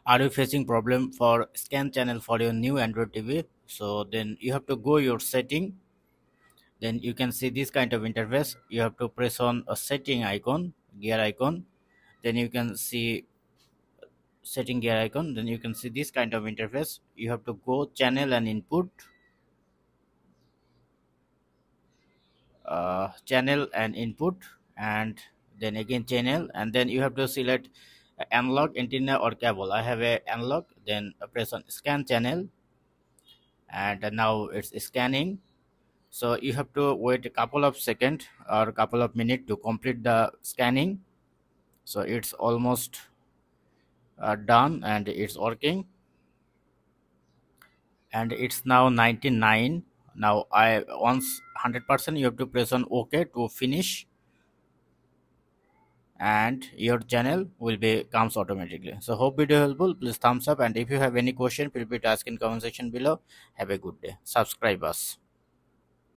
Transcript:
Are you facing problem for scan channel for your new Android TV? So then you have to go your setting. Then you can see this kind of interface. You have to press on a setting icon, gear icon. Then you can see setting gear icon. Then you can see this kind of interface. You have to go channel and input, channel and input, and then again channel, and then you have to select analog, antenna or cable. I have a analog. Then press on scan channel, and now it's scanning. So you have to wait a couple of seconds or a couple of minutes to complete the scanning. So it's almost done and it's working, and it's now 99. Now I once 100% you have to press on OK to finish, and your channel will be comes automatically. So hope video helpful. Please thumbs up, and if you have any question feel free to ask in comment section below. Have a good day. Subscribe us.